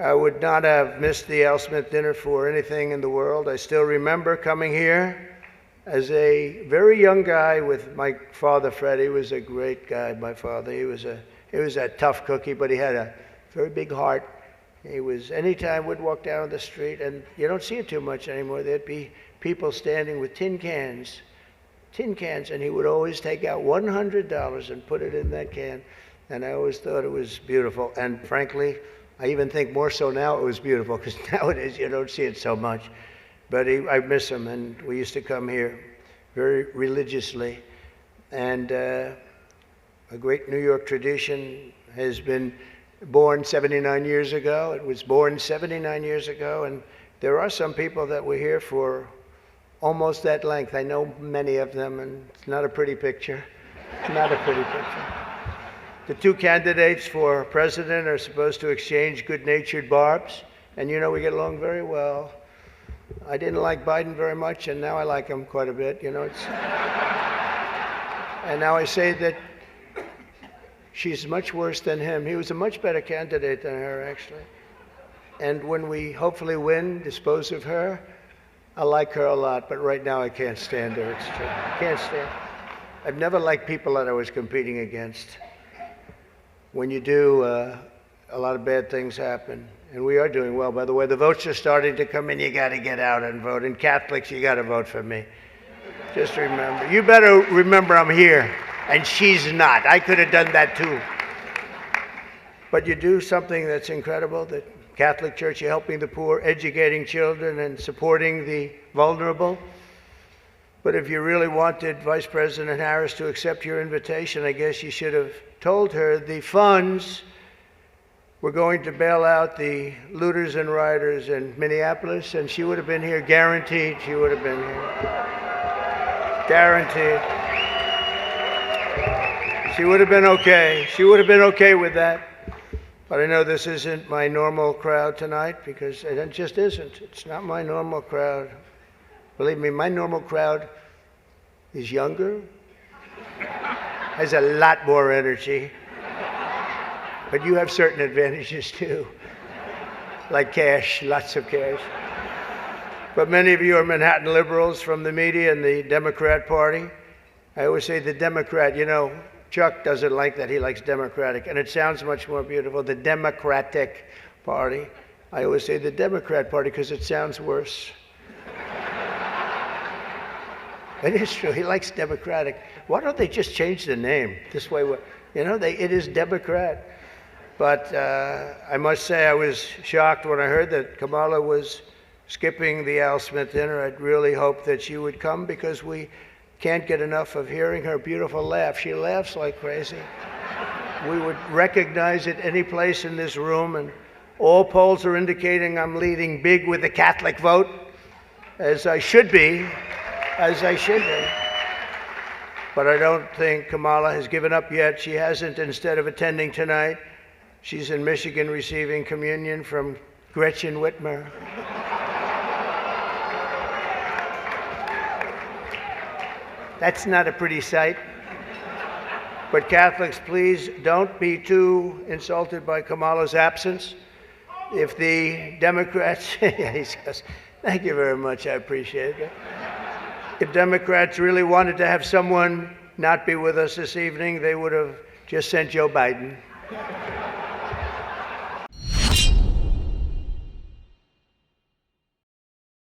I would not have missed the Al Smith dinner for anything in the world. I still remember coming here as a very young guy with my father, Fred. He was a great guy, my father. He was a tough cookie, but he had a very big heart. Anytime we'd walk down the street, and you don't see it too much anymore, there'd be people standing with tin cans, and he would always take out $100 and put it in that can. And I always thought it was beautiful. And frankly, I even think more so now it was beautiful, because nowadays you don't see it so much. But I miss him, and we used to come here very religiously. And a great New York tradition has been born 79 years ago. It was born 79 years ago, and there are some people that were here for almost that length. I know many of them, and it's not a pretty picture. Not a pretty picture. The two candidates for president are supposed to exchange good-natured barbs, and you know we get along very well. I didn't like Biden very much, and now I like him quite a bit. You know, and now I say that she's much worse than him. He was a much better candidate than her, actually. And when we hopefully win, dispose of her, I like her a lot, but right now I can't stand her. It's true. I can't stand her. I've never liked people that I was competing against. When you do, a lot of bad things happen. And we are doing well. By the way, the votes are starting to come in. You got to get out and vote. And Catholics, you got to vote for me. Just remember. You better remember I'm here, and she's not. I could have done that too. But you do something that's incredible. The Catholic Church, you're helping the poor, educating children, and supporting the vulnerable. But if you really wanted Vice President Harris to accept your invitation, I guess you should have told her the funds were going to bail out the looters and rioters in Minneapolis, and she would have been here, guaranteed she would have been here. Guaranteed. She would have been okay. She would have been okay with that. But I know this isn't my normal crowd tonight, because it just isn't. It's not my normal crowd. Believe me, my normal crowd is younger, has a lot more energy, but you have certain advantages too, like cash, lots of cash. But many of you are Manhattan liberals from the media and the Democrat Party. I always say the Democrat, you know, Chuck doesn't like that. He likes Democratic, and it sounds much more beautiful, the Democratic Party. I always say the Democrat Party because it sounds worse. It is true. He likes Democratic. Why don't they just change the name? This way, you know, it is Democrat. But I must say I was shocked when I heard that Kamala was skipping the Al Smith dinner. I'd really hoped that she would come, because we can't get enough of hearing her beautiful laugh. She laughs like crazy. We would recognize it any place in this room, and all polls are indicating I'm leading big with the Catholic vote, as I should be. As I should be. But I don't think Kamala has given up yet. She hasn't. Instead of attending tonight, she's in Michigan receiving communion from Gretchen Whitmer. That's not a pretty sight. But Catholics, please don't be too insulted by Kamala's absence. If the Democrats, he says, thank you very much, I appreciate it. If Democrats really wanted to have someone not be with us this evening, they would have just sent Joe Biden.